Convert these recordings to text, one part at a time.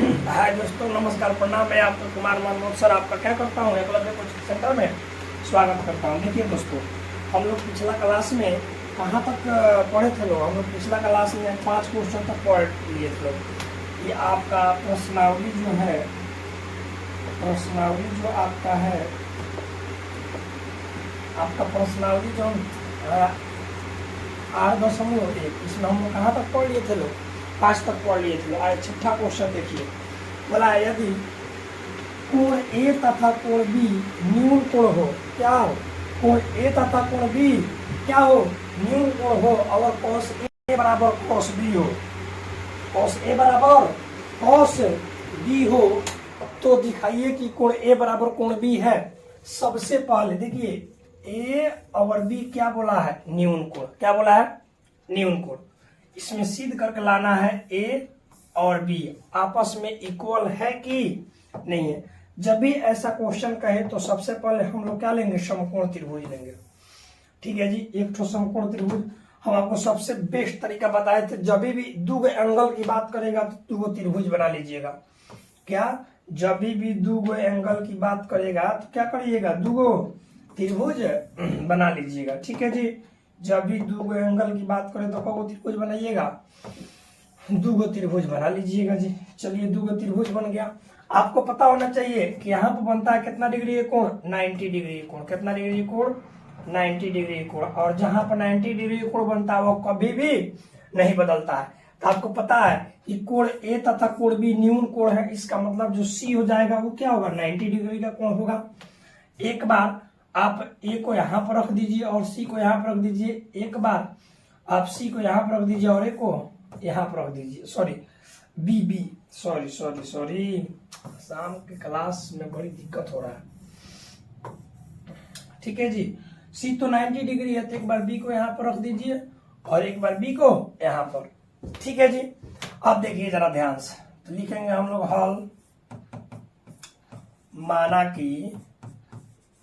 हाय दोस्तों, नमस्कार, प्रणाम। मैं आपका कुमार मनमोहन सर आपका क्या करता हूँ एकलव्य कोचिंग सेंटर में स्वागत करता हूँ। देखिए दोस्तों, हम लोग पिछला क्लास में कहाँ तक पढ़े थे लोग। हम लोग पिछला क्लास में 5 क्वेश्चन तक पढ़ लिए थे लोग। ये आपका प्रश्नावली जो है, प्रश्नावली जो आपका है, आपका प्रश्नावली जो 8.1 इसमें हम लोग कहाँ तक पढ़ लिए थे लोग, 5 तक पढ़ लिए थे। आज छठा क्वेश्चन देखिए, बोला यदि कोण ए तथा कोण बी न्यून कोण हो, क्या हो? कोण ए तथा कोण बी क्या हो? न्यून कोण हो और कॉस ए बराबर कॉस बी हो, कॉस ए बराबर कॉस बी हो, तो दिखाइए कि कोण ए बराबर कोण बी है। सबसे पहले देखिए, ए और बी क्या बोला है? न्यून कोण। क्या बोला है? न्यून कोण। इसमें सिद्ध करके लाना है ए और बी आपस में इक्वल है कि नहीं है। जब भी ऐसा क्वेश्चन कहे तो सबसे पहले हम लोग क्या लेंगे? समकोण त्रिभुज लेंगे। ठीक है जी, एक ठो समकोण त्रिभुज। हम आपको सबसे बेस्ट तरीका बताए थे, जब भी दो एंगल की बात करेगा तो 2 त्रिभुज बना लीजिएगा। क्या? जब भी 2 एंगल की बात करेगा तो क्या करिएगा? 2 त्रिभुज बना लीजिएगा। ठीक है जी, जब भी 2 एंगल की बात करें तो कौन त्रिभुज बनाइएगा? 2 त्रिभुज बना लीजिएगा जी। चलिए 2 त्रिभुज बन गया। आपको पता होना चाहिए कि यहाँ पर बनता है कितना डिग्री कोण? 90 डिग्री कोण। कितना डिग्री कोण? 90 डिग्री कोण। और जहां पर 90 डिग्री कोण बनता है वो कभी भी नहीं बदलता है। तो आपको पता है कि कोण ए तथा कोण बी न्यून कोण है। इसका मतलब जो सी हो जाएगा वो क्या होगा? 90 डिग्री का कोण होगा। एक बार आप ए को यहाँ पर रख दीजिए और सी को यहाँ पर रख दीजिए। एक बार आप सी को यहाँ पर रख दीजिए और ए को यहाँ पर रख दीजिए। सॉरी, शाम के क्लास में बड़ी दिक्कत हो रहा है। ठीक है जी, सी तो 90 डिग्री है, तो एक बार बी को यहाँ पर रख दीजिए और एक बार बी को यहाँ पर। ठीक है जी, अब देखिए जरा ध्यान से, तो लिखेंगे हम लोग हल।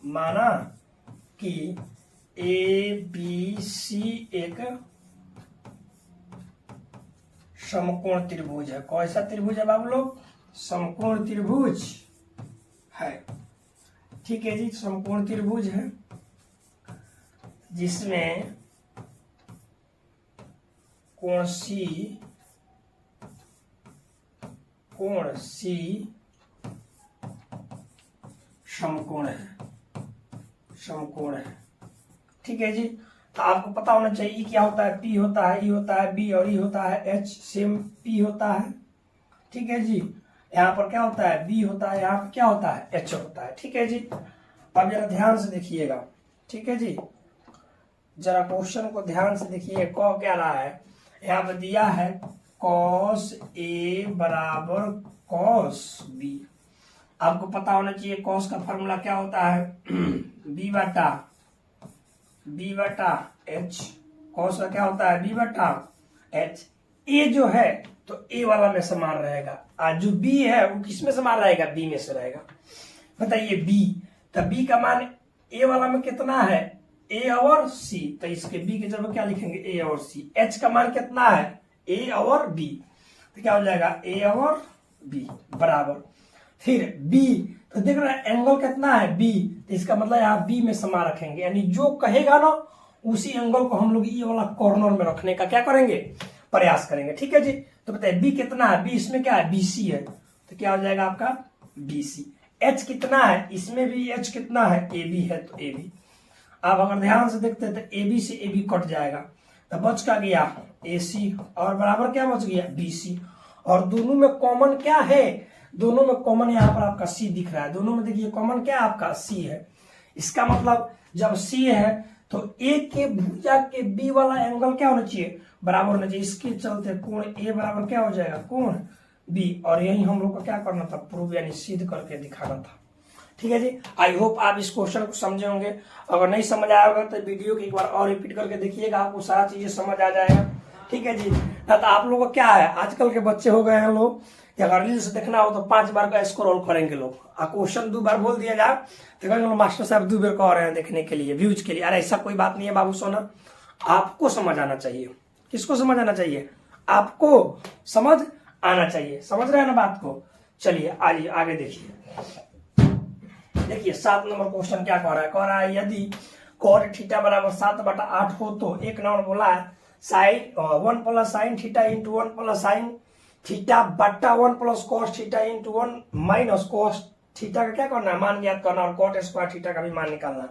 माना कि ए बी सी एक समकोण त्रिभुज है। कौन सा त्रिभुज है बाबू लोग? समकोण त्रिभुज है। ठीक है जी, समकोण त्रिभुज है जिसमें कोण सी समकोण है। ठीक है जी, तो आपको पता होना चाहिए क्या होता है? पी होता है, ई होता है, बी और ई होता है, एच सेम पी होता है। ठीक है जी, यहाँ पर क्या होता है? बी होता है, यहाँ पर क्या होता है? एच होता है। ठीक है जी, अब जरा ध्यान से देखिएगा। ठीक है जी, जरा क्वेश्चन को ध्यान से देखिए। कौ क्या रहा है? यहाँ पर दिया है कॉस ए बराबर कॉस बी। आपको पता होना चाहिए कॉस का फॉर्मूला क्या होता है? बी बटा एच। कॉस का क्या होता है? बी बटा एच। ए जो है तो ए वाला में समान रहेगा, और जो बी है वो किस में समान रहेगा? बी में से रहेगा। बताइए बी, तो बी का मान ए वाला में कितना है? ए और सी। तो इसके बी के जगह क्या लिखेंगे? ए और सी। एच का मान कितना है? ए और बी। तो क्या हो जाएगा? ए और बी बराबर। फिर बी, तो देख रहे हैं एंगल कितना है? बी। तो इसका मतलब यहाँ बी में समा रखेंगे, यानी जो कहेगा ना उसी एंगल को हम लोग ये वाला कॉर्नर में रखने का क्या करेंगे? प्रयास करेंगे। ठीक है जी, तो बताइए बी कितना है? बी इसमें क्या है? बीसी है, तो क्या हो जाएगा आपका? बीसी। एच कितना है? इसमें भी एच कितना है? ए बी है, तो ए बी। आप अगर ध्यान से देखते हैं तो ए बी से ए बी कट जाएगा, तो बच का गया ए सी, और बराबर क्या बच गया? B C. और दोनों में कॉमन क्या है? दोनों में कॉमन यहाँ पर आपका सी दिख रहा है। दोनों में देखिए कॉमन क्या आपका? सी है। इसका मतलब जब सी है तो ए के भुजा के बी वाला एंगल क्या होना चाहिए? बराबर होना चाहिए। इसके चलते कोण ए बराबर क्या हो जाएगा? कोण बी। और यही हम लोग को क्या करना था? प्रूव यानी सिद्ध करके दिखाना था। ठीक है जी, आई होप आप इस क्वेश्चन को समझे होंगे। अगर नहीं समझ आया होगा तो वीडियो को एक बार और रिपीट करके देखिएगा, आपको सारा चीजें समझ आ जाएगा। ठीक है जी, ना तो आप लोगों को क्या है, आजकल के बच्चे हो गए हैं लोग, अगर रील्स देखना हो तो 5 बार का स्क्रॉल करेंगे लोग, क्वेश्चन 2 बार बोल दिया जाए तो कहेंगे मास्टर साहब 2 बार कह रहे हैं देखने के लिए, व्यूज के लिए। अरे ऐसा कोई बात नहीं है बाबू सोना, आपको समझ आना चाहिए। किसको समझ आना चाहिए? आपको समझ आना चाहिए। समझ रहे हैं ना बात को। चलिए आइए आगे देखिए। देखिए 7 नंबर क्वेश्चन क्या कह रहा है, कह रहा है यदि cot थीटा बराबर 7/8 हो तो एक नंबर बोला है sine 1 plus sine theta into 1 plus sine theta बट्टा 1 plus cos theta into 1 minus cos theta का क्या करना है, मान ज्ञात करना, और कॉट स्क्वायर थीटा का भी मान निकालना।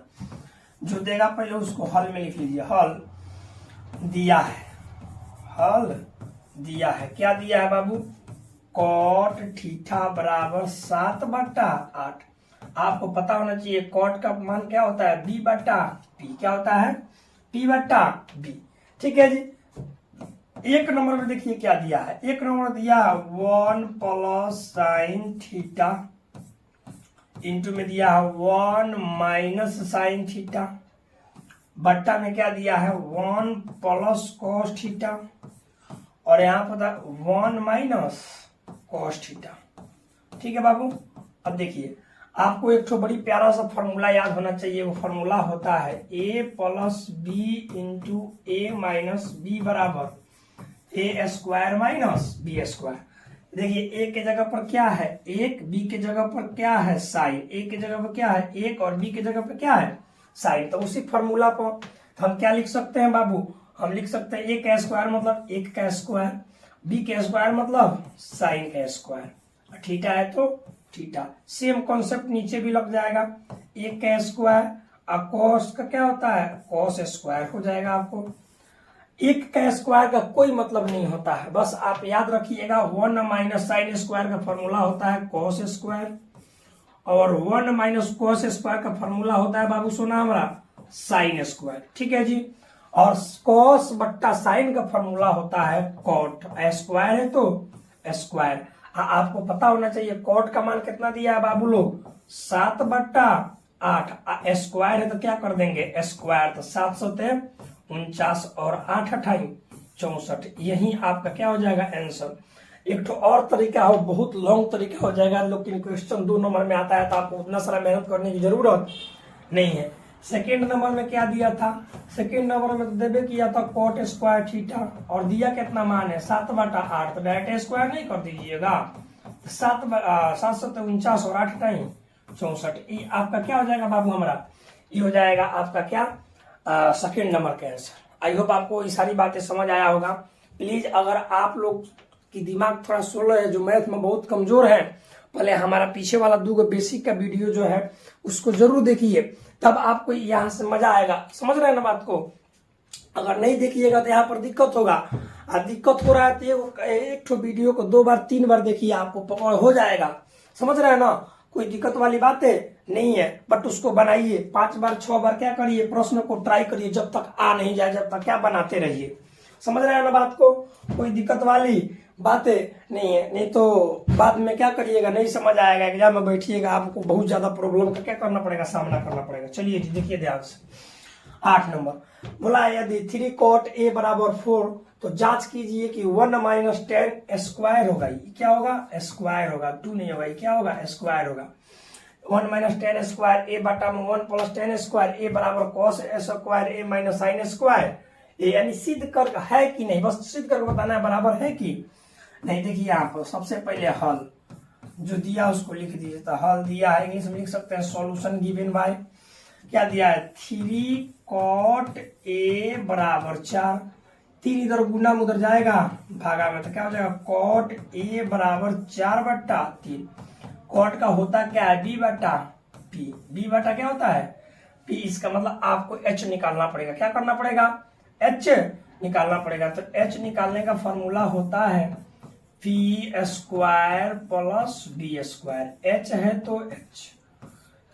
जो देगा पहले उसको हल में लिख लीजिए। हल दिया है, हल दिया है, क्या दिया है बाबू, कॉट थीटा बराबर 7/8। आपको पता होना चाहिए कॉट का मान क्या होता है, b/p, क्या होता है, p/b। ठीक है जी। एक नंबर में देखिए क्या दिया है, एक नंबर दिया 1 प्लस साइन थीटा इंटू में दिया है 1 माइनस साइन थीटा, बट्टा में क्या दिया है 1 प्लस कॉस थीटा, और यहाँ पर 1 माइनस कॉस थीटा। ठीक है बाबू। अब देखिए आपको एक तो बड़ी प्यारा सा फॉर्मूला याद होना चाहिए। वो फॉर्मूला होता है a plus B into A minus B बराबर A square minus B square. देखिए a के जगह पर क्या है 1, b के जगह पर क्या है साइन, a के जगह पर क्या है 1 और b के जगह पर क्या है साइन। तो उसी फॉर्मूला पर हम क्या लिख सकते हैं बाबू, हम लिख सकते हैं a का स्क्वायर मतलब 1 का स्क्वायर, b का स्क्वायर मतलब साइन का स्क्वायर, थीटा है तो थीटा। सेम कॉन्सेप्ट नीचे भी लग जाएगा, 1 का स्क्वायर और कॉस का क्या होता है कॉस स्क्वायर हो जाएगा। आपको 1 का स्क्वायर का कोई मतलब नहीं होता है, बस आप याद रखिएगा 1 माइनस साइन स्क्वायर का फॉर्मूला होता है कॉस स्क्वायर, और 1 माइनस कॉस स्क्वायर का फॉर्मूला होता है बाबू सोना हमारा साइन स्क्वायर। ठीक है जी। और कॉस बट्टा साइन का फॉर्मूला होता है कॉट, स्क्वायर है तो स्क्वायर। आपको पता होना चाहिए कॉट का मान कितना दिया है बाबू लोग 7/8, स्क्वायर है तो क्या कर देंगे स्क्वायर, तो 749 और 8 28 64। यही आपका क्या हो जाएगा आंसर। एक तो और तरीका हो, बहुत लॉन्ग तरीका हो जाएगा, लेकिन क्वेश्चन 2 नंबर में आता है तो आपको उतना सारा मेहनत करने की जरूरत नहीं है। सेकेंड नंबर में क्या दिया था, सेकेंड नंबर में तो देवे किया था कॉट स्क्वायर थीटा, और दिया कितना मान है 7/8, तो डायरेक्ट स्क्वायर नहीं कर दीजिएगा, 749 और 8 टाइम 64। ये आपका क्या हो जाएगा बाबू हमारा, ये हो जाएगा आपका क्या सेकेंड नंबर का आंसर। आई होप आपको ये सारी बातें समझ आया होगा। प्लीज अगर आप लोग की दिमाग थोड़ा स्लो है, जो मैथ में बहुत कमजोर है, पहले हमारा पीछे वाला 2 बेसिक का वीडियो जो है उसको जरूर देखिए, तब आपको यहाँ से मजा आएगा। समझ रहे हैं ना बात को। अगर नहीं देखिएगा तो यहाँ पर दिक्कत होगा, और दिक्कत हो रहा है तो एक ठो वीडियो को 2 बार 3 बार देखिए, आपको पकड़ हो जाएगा। समझ रहे हैं ना, कोई दिक्कत वाली बातें नहीं है। बट उसको बनाइए 5 बार 6 बार क्या करिए, प्रश्न को ट्राई करिए, जब तक आ नहीं जाए जब तक क्या बनाते रहिए। समझ रहे हैं ना बात को, कोई दिक्कत वाली बातें नहीं है। नहीं तो बाद में क्या करिएगा, नहीं समझ आएगा, एग्जाम में बैठिएगा आपको बहुत ज्यादा प्रॉब्लम का क्या करना पड़ेगा, सामना करना पड़ेगा। चलिए जी देखिए ध्यान से। 8 नंबर बोला यदि 3 cot a बराबर 4 तो जांच कीजिए कि 1 माइनस 10 स्क्वायर होगा। ये क्या होगा स्क्वायर होगा, 2 नहीं होगा, ये क्या होगा स्क्वायर होगा। 1 माइनस 10 स्क्वायर a बटा में 1 प्लस 10 स्क्वायर a बराबर cos square a minus sine square a, यानी सिद्ध कर है कि नहीं, बस सिद्ध करके बताना है बराबर है कि नहीं। देखिए यहाँ पर सबसे पहले हल जो दिया उसको लिख दीजिए। तो हल दिया है, इंग्लिश में लिख सकते हैं सॉल्यूशन गिवन बाय, क्या दिया है 3 cot a बराबर 4, 3 इधर गुना में उधर जाएगा भागा में, तो क्या हो जाएगा cot a बराबर 4/3। cot का होता क्या है b/p, b बटा क्या होता है p, इसका मतलब आपको h निकालना पड़ेगा। क्या करना पड़ेगा h निकालना पड़ेगा। तो h निकालने का फॉर्मूला होता है p square plus b square, h है तो h।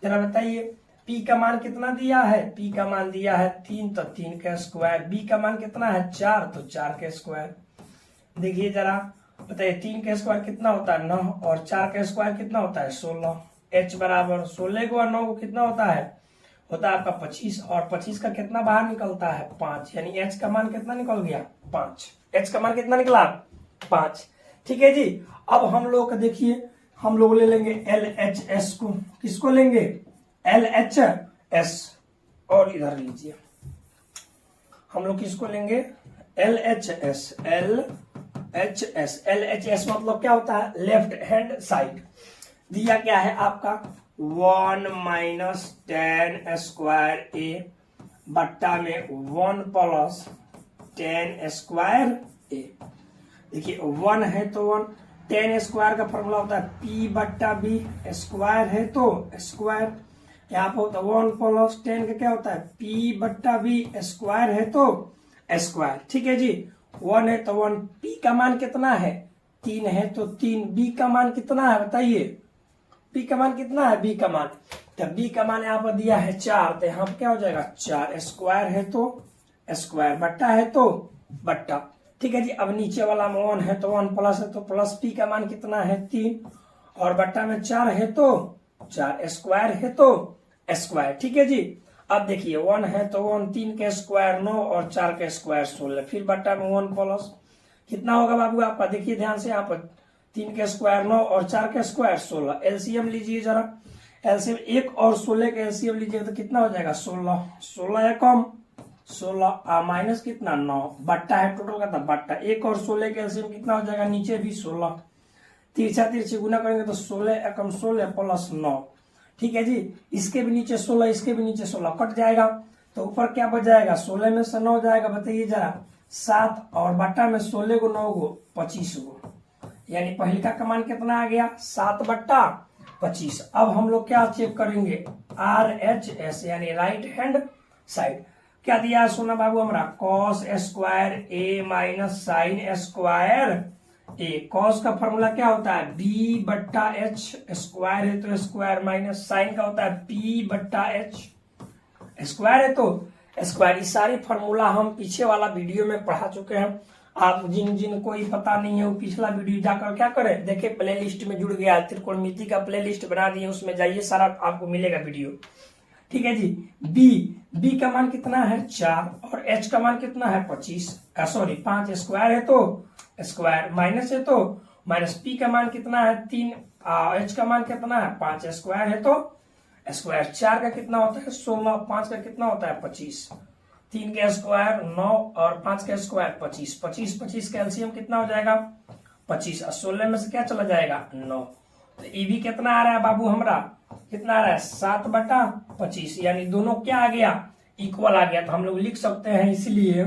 जरा बताइए p का मान कितना दिया है, p का मान दिया है 3 तो 3 का स्क्वायर, b का मान कितना है 4 तो 4 का स्क्वायर। देखिए जरा बताइए 3 का स्क्वायर कितना होता है 9, और 4 का स्क्वायर कितना होता है 16। h बराबर 16 को और 9 को कितना होता है आपका 25, और 25 का कितना बाहर निकलता है 5, यानी h का मान कितना निकल गया 5। h का मान कितना निकला 5। ठीक है जी। अब हम लोग देखिए हम लोग ले लेंगे LHS को, किसको लेंगे LHS, और इधर लीजिए हम लोग किसको लेंगे LHS, LHS, LHS मतलब क्या होता है, लेफ्ट हैंड साइड। दिया क्या है आपका 1 माइनस टेन स्क्वायर ए बट्टा में 1 प्लस टेन स्क्वायर ए। देखिए 1 है तो 1, टेन स्क्वायर का फॉर्मूला होता है P बट्टा बी, स्क्वायर है तो स्क्वायर, यहाँ पे होता है 1 प्लस टेन का क्या होता है P बट्टा बी, स्क्वायर है तो स्क्वायर। ठीक है जी, 1 है तो 1, P का मान कितना है 3 है तो 3, B का मान कितना है बताइए, P का मान कितना है, B का मान, तो B का मान यहाँ पर दिया है 4, तो यहाँ पर क्या हो जाएगा 4, स्क्वायर है तो स्क्वायर, बट्टा है तो बट्टा। ठीक है जी, अब नीचे वाला में 1 है तो 1, प्लस है तो प्लस, P का मान कितना है 3 और बट्टा में 4 है तो 4, स्क्वायर है तो स्क्वायर। ठीक है जी, अब देखिए 1 है तो 1, 3 के स्क्वायर 9 और 4 के स्क्वायर 16, फिर बट्टा में 1 प्लस कितना होगा बाबू आपका, देखिए ध्यान से यहाँ पर 3 के स्क्वायर 9 और 4 के स्क्वायर 16, एलसीएम लीजिए जरा, एलसीएम 1 और 16 के एलसीएम लीजिएगा तो कितना हो जाएगा 16, 16 है कम 16 माइनस कितना 9, बट्टा है टोटल का था बट्टा, 1 और 16 के एलसीएम कितना हो जाएगा नीचे भी 16, तिरछा तिरछी गुना करेंगे तो 16 एकम 16 प्लस 9। ठीक है जी, इसके भी नीचे 16, इसके भी नीचे 16 कट जाएगा तो ऊपर क्या बच जाएगा, 16 में से 9 जाएगा बताइए जरा 7 और बट्टा में 16 को 9 को 25 को, यानी पहले का मान कितना आ गया 7 बट्टा 25। अब हम लोग क्या चेक करेंगे RHS यानी राइट हैंड साइड, क्या दिया सुना बाबू हमारा कॉस स्क्वायर ए माइनस साइन स्क्वायर ए, कॉस का फॉर्मूला क्या होता है B बट्टा H, स्क्वायर है तो स्क्वायर, माइनस साइन का होता है P बट्टा H, स्क्वायर है तो स्क्वायर। ये सारे फॉर्मूला हम पीछे वाला वीडियो में पढ़ा चुके हैं, आप जिन कोई पता नहीं है वो पिछला वीडियो जाकर क्या करें देखे, प्ले लिस्ट में जुड़ गया, त्रिकोणमिति का प्ले लिस्ट बना दिए, उसमें जाइए सारा आपको मिलेगा वीडियो। ठीक है जी, B का मान कितना है 4 और H का मान कितना है 25, सॉरी 5, स्क्वायर है तो स्क्वायर, माइनस है तो माइनस, P का मान कितना है 3, H का मान कितना है 5, स्क्वायर है तो स्क्वायर, 4 का कितना होता है 16, 5 का कितना होता है 25, 3 का स्क्वायर 9 और 5 का स्क्वायर 25, 25 का एलसीएम कितना हो जाएगा 25, 16 में से क्या चला जाएगा 9, तो ये भी कितना आ रहा है बाबू हमारा, कितना आ रहा है 7 बटा 25, यानी दोनों क्या आ गया इक्वल आ गया। तो हम लोग लिख सकते हैं इसलिए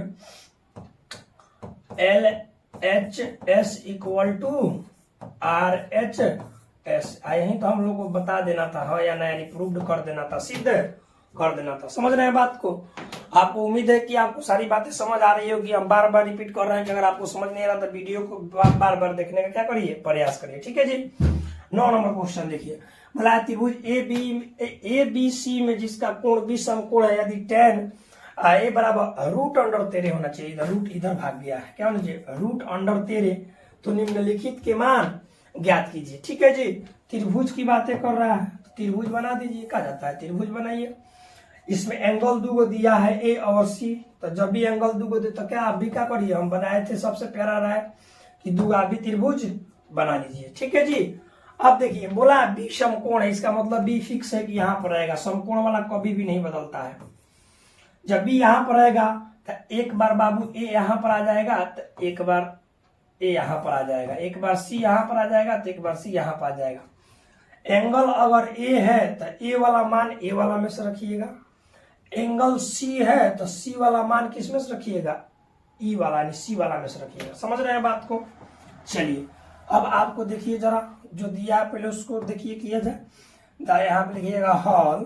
LHS इक्वल टू RHS, यही तो हम लोग को बता देना था हाँ या ना, यानी प्रूव्ड कर देना था, सिद्ध कर देना था। समझ रहे हैं बात को, आपको उम्मीद है कि आपको सारी बातें समझ आ रही होगी, हम बार बार रिपीट कर रहे हैं कि अगर आपको समझ नहीं आ रहा तो वीडियो को बार बार देखने का क्या करिए प्रयास करिए। ठीक है जी, 9 नंबर क्वेश्चन देखिए, मतलब त्रिभुज ABC में जिसका कोण भी समकोण है, यदि tan ए बराबर रूट अंडर 13 होना चाहिए, इधर रूट इधर भाग गया है, क्या होना चाहिए रूट अंडर 13, तो निम्नलिखित के मान ज्ञात कीजिए। ठीक है जी, त्रिभुज की बातें कर रहा है, त्रिभुज बना दीजिए, कहा जाता है त्रिभुज बनाइए। इसमें एंगल दूगो दिया है A और C, तो जब भी एंगल दूगो दे तो क्या आप भी क्या करिए, हम बनाए थे सबसे प्यारा रहा है कि दो आप भी त्रिभुज बना लीजिए। ठीक है जी, अब देखिए बोला B समकोण है, इसका मतलब B फिक्स है कि यहाँ पर रहेगा, समकोण वाला कभी भी नहीं बदलता है। जब भी यहाँ पर रहेगा तो एक बार बाबू A यहाँ पर आ जाएगा, तो एक बार A यहाँ पर आ जाएगा, एक बार C यहाँ पर आ जाएगा, तो एक बार C यहाँ पर आ जाएगा। एंगल अगर A है तो A वाला मान A वाला में से रखिएगा, एंगल C है तो C वाला मान किस में से रखिएगा E वाला यानी C वाला में से रखिएगा। समझ रहे हैं बात को। चलिए अब आपको देखिए जरा जो दिया है पहले उसको देखिए किया जाए। यहाँ पे लिखिएगा हॉल,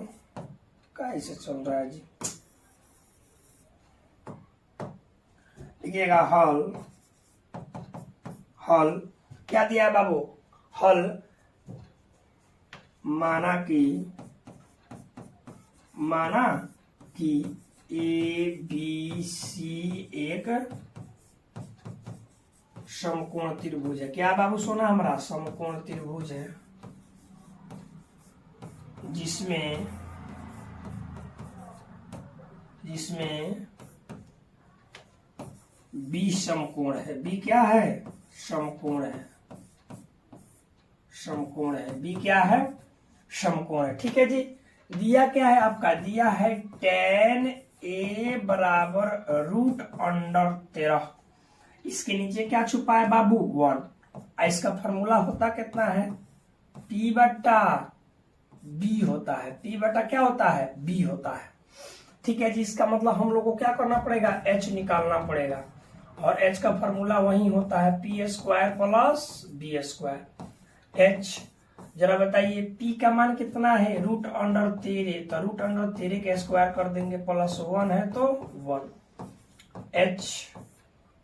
कैसे चल रहा है जी, लिखिएगा हॉल, हॉल क्या दिया है बाबू, हॉल माना कि ABC एक समकोण त्रिभुज है। क्या बाबू सोना हमारा समकोण त्रिभुज है जिसमें B समकोण है, B क्या है समकोण है, समकोण है, B क्या है समकोण है। ठीक है जी, दिया क्या है आपका, दिया है tan A बराबर रूट अंडर 13, इसके नीचे क्या छुपा है बाबू 1। इसका फॉर्मूला होता कितना है P बटा B होता है। P बटा क्या होता है B होता है। ठीक है जी, इसका मतलब हम लोग को क्या करना पड़ेगा H निकालना पड़ेगा और H का फॉर्मूला वही होता है P square plus B square. H जरा बताइए P का मान कितना है √13, तो √13 के स्क्वायर कर देंगे प्लस 1 है तो 1 H।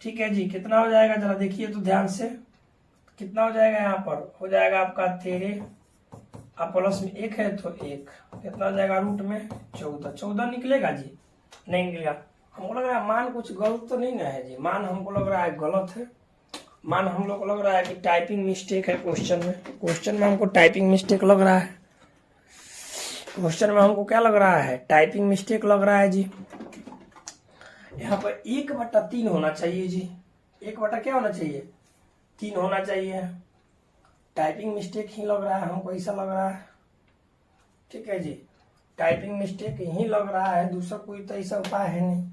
ठीक है जी, कितना हो जाएगा जरा देखिए तो ध्यान से, कितना हो जाएगा यहाँ पर हो जाएगा आपका 13, अब प्लस में 1 है तो 1, कितना हो जाएगा रूट में 14 निकलेगा जी, नहीं निकलेगा। हमको लग रहा है मान कुछ गलत तो नहीं ना है जी, मान हमको लग रहा है गलत है, मान हम लोग को लग रहा है कि टाइपिंग मिस्टेक है क्वेश्चन में हमको टाइपिंग मिस्टेक लग रहा है, क्वेश्चन में हमको क्या लग रहा है टाइपिंग मिस्टेक लग रहा है जी। यहाँ पर 1/3 होना चाहिए जी, 1 बटा क्या होना चाहिए 3 होना चाहिए, टाइपिंग मिस्टेक ही लग रहा है हमको, ऐसा लग रहा है। ठीक है जी, टाइपिंग मिस्टेक ही लग रहा है, दूसरा कोई तो ऐसा उपाय है नहीं।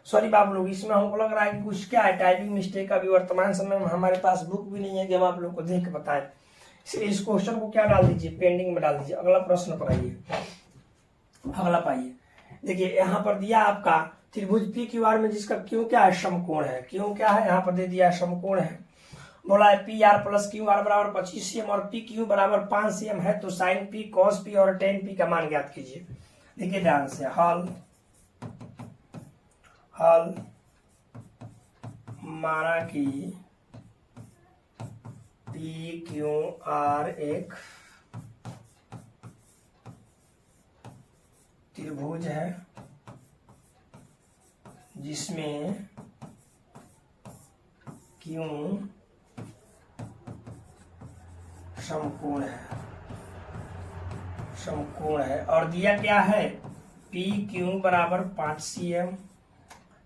सॉरी बाबू लोग, इसमें हमको लग रहा है कि कुछ क्या है टाइपिंग मिस्टेक। अभी वर्तमान समय में हमारे पास बुक भी नहीं है कि हम आप लोग को देख के बताएं, इसलिए इस क्वेश्चन को क्या डाल दीजिए पेंडिंग में डाल दीजिए। अगला प्रश्न पर आइए, अगला पाइए। देखिए यहाँ पर दिया आपका त्रिभुज पी क्यू आर में जिसका क्यों क्या है समकोण है, क्यों क्या है यहाँ पर दे दिया समकोण है। बोला है P R plus Q R बराबर 25 cm और पी क्यू बराबर 5 cm है, तो साइन पी कॉस पी और टेन पी का मान ज्ञात कीजिए। देखिए ध्यान से, हल माना कि पी क्यू आर एक त्रिभुज है जिसमें क्यू समकोण है और दिया क्या है पी क्यू बराबर 5 cm।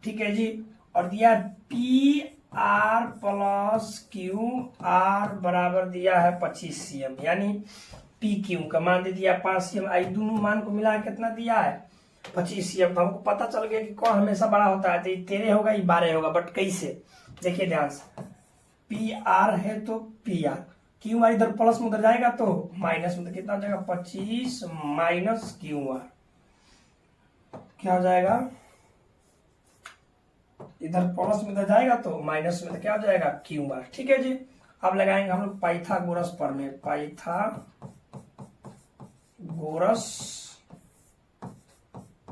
ठीक है जी, और दिया P R plus Q R बराबर दिया है 25 cm, यानी पी क्यू का मान दे दिया 5 cm। आई दोनों मान को मिला कितना दिया है 25 cm। तो हमको पता चल गया कि कौन हमेशा बड़ा होता है, तो ये 13 होगा ये 12 होगा, बट कैसे देखिए ध्यान से, पी आर है तो पी आर, क्यू आर इधर प्लस में उधर जाएगा तो माइनस में, तो कितना हो जाएगा 25 माइनस क्यू आर, क्या हो जाएगा इधर प्लस में इधर जाएगा तो माइनस में, तो क्या हो जाएगा क्यू आर। ठीक है जी, अब लगाएंगे हम लोग पाइथागोरस प्रमेय। पाइथागोरस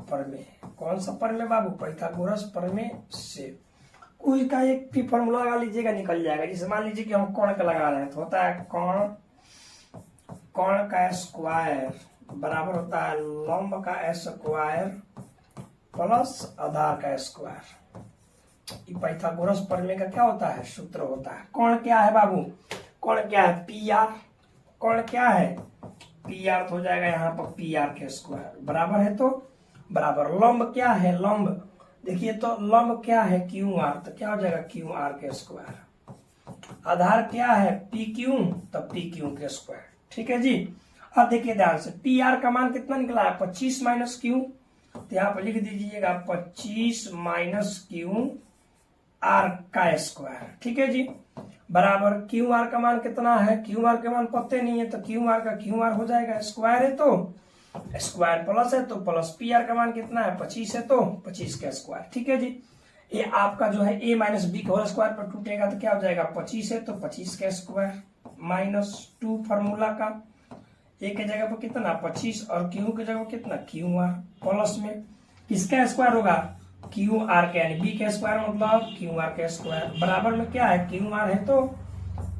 प्रमेय, कौन सा प्रमेय बाबू पाइथागोरस प्रमेय से कोई का एक भी फॉर्मूला लगा लीजिएगा निकल जाएगा। जैसे मान लीजिए कि हम कोण का लगा रहे हैं तो होता है कोण का स्क्वायर बराबर होता है लंब का स्क्वायर प्लस आधार का स्क्वायर। पाइथागोरस प्रमेय का क्या होता है सूत्र होता है। कोण क्या है बाबू, कोण क्या है पी आर, कोण क्या है पी आर, तो हो जाएगा यहाँ पर पी आर के स्क्वायर बराबर है तो बराबर लंब क्या है लंब, देखिए तो लंब क्या है क्यू आर, तो क्या हो जाएगा क्यू आर के स्क्वायर। आधार क्या है पी क्यू, तो पी क्यू के स्क्वायर। ठीक है जी, अब देखिए ध्यान से पी आर का मान कितना निकला है 25 माइनस क्यू, तो यहाँ पर लिख दीजिएगा 25 माइनस क्यू आर का स्क्वायर। ठीक है जी, बराबर क्यू आर का मान कितना है, क्यू आर के मान पते नहीं है तो क्यू आर का क्यू आर हो जाएगा, स्क्वायर है तो स्क्वायर प्लस है तो प्लस, पी आर का मान कितना है 25 है तो 25 का स्क्वायर। ठीक है जी, ये आपका जो है a माइनस बी का होल स्क्वायर पर टूटेगा तो क्या हो जाएगा 25 है तो 25 का स्क्वायर माइनस 2 फार्मूला का ए के जगह पर कितना 25 और क्यू के जगह पर कितना क्यू आर प्लस में किसका स्क्वायर होगा क्यू आर के, यानी बी का स्क्वायर मतलब क्यू आर का स्क्वायर बराबर में क्या है क्यू आर है तो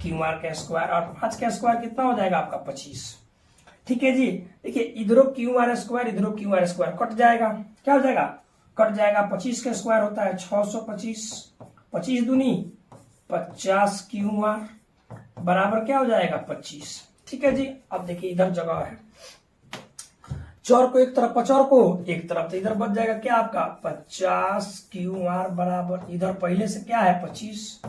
क्यू आर का स्क्वायर और 5 का स्क्वायर कितना हो जाएगा आपका 25। ठीक है जी, देखिए इधरों क्यू आर स्क्वायर इधरों क्यू आर स्क्वायर कट जाएगा, क्या हो जाएगा कट जाएगा, 25 का स्क्वायर होता है 625, 25 दूनी 50 क्यू आर बराबर क्या हो जाएगा 25। ठीक है जी, अब देखिए इधर जगह है चौर को एक तरफ पचौर को एक तरफ, तो इधर बच जाएगा क्या आपका 50 क्यू आर बराबर इधर पहले से क्या है 25,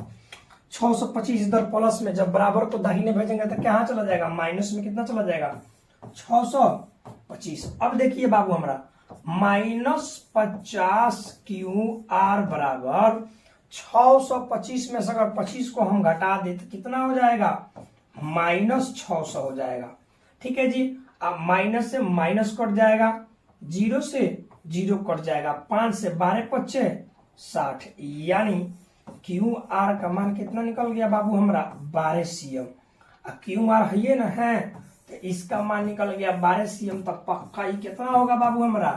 625 इधर प्लस में, जब बराबर को दाहिने भेजेंगे तो क्या चला जाएगा माइनस में, कितना चला जाएगा 625। अब देखिए बाबू हमारा -50 क्यू आर बराबर 625 में से अगर 25 को हम घटा दे तो कितना हो जाएगा, -600 हो जाएगा। ठीक है जी। अब माइनस से माइनस कट जाएगा, 0 से 0 कट जाएगा, 5 से 12 पच्चे 60, यानी क्यू आर का मान कितना निकल गया बाबू हमारा 12 cm। क्यू आर है ना है, तो इसका मान निकल गया 12 cm, तक पक्का ही कितना होगा बाबू हमारा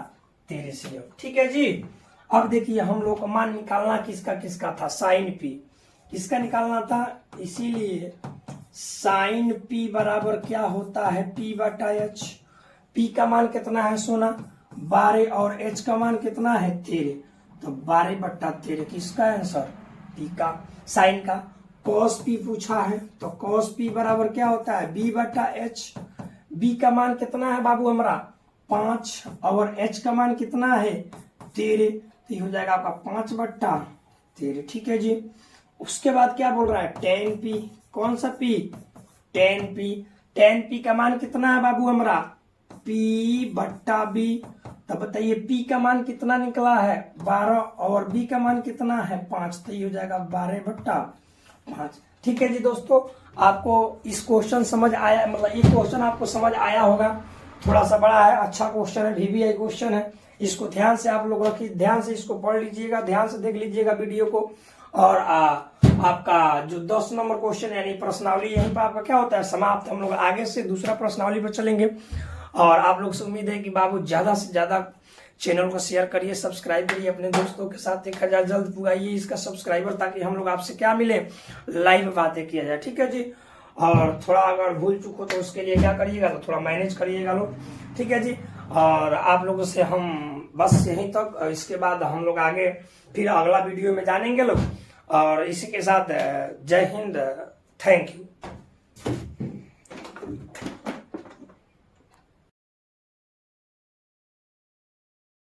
13 cm। ठीक है जी। अब देखिए हम लोग को मान निकालना किसका था, साइन पी किसका निकालना था, इसीलिए साइन पी बराबर क्या होता है p/h। p का मान कितना है सोना 12 और h का मान कितना है 13, तो 12/13 किसका आंसर, p का, साइन का। cos p पूछा है तो cos p बराबर क्या होता है b/h। b का मान कितना है बाबू हमारा 5 और h का मान कितना है 13, तो हो जाएगा आपका 5/13। ठीक है जी। उसके बाद क्या बोल रहा है tan p, कौन सा p, tan p। tan p का मान कितना है बाबू हमारा p/b। तब बताइए p का मान कितना निकला है 12 और b का मान कितना है 5, तो ये हो जाएगा 12/5। ठीक है जी दोस्तों, आपको इस क्वेश्चन समझ आया, मतलब ये क्वेश्चन आपको समझ आया होगा। थोड़ा सा बड़ा है, अच्छा क्वेश्चन है, VVI क्वेश्चन है। इसको ध्यान से आप लोग रखिए, ध्यान से इसको पढ़ लीजिएगा, ध्यान से देख लीजिएगा वीडियो को। और आपका जो 10 नंबर क्वेश्चन यानी प्रश्नावली यहीं पर आपका क्या होता है समाप्त। हम लोग आगे से दूसरा प्रश्नावली पर चलेंगे। और आप लोग से उम्मीद है कि बाबू ज्यादा से ज्यादा चैनल को शेयर करिए, सब्सक्राइब करिए, अपने दोस्तों के साथ 1000 जल्द पुगाइए इसका सब्सक्राइबर, ताकि हम लोग आपसे क्या मिले, लाइव बातें किया जाए। ठीक है जी। और थोड़ा अगर भूल चूक हो तो उसके लिए क्या करिएगा, तो थोड़ा मैनेज करिएगा लोग। ठीक है जी। और आप लोगों से हम बस यहीं तक, इसके बाद हम लोग आगे फिर अगला वीडियो में जानेंगे लोग। और इसी के साथ जय हिंद, थैंक यू।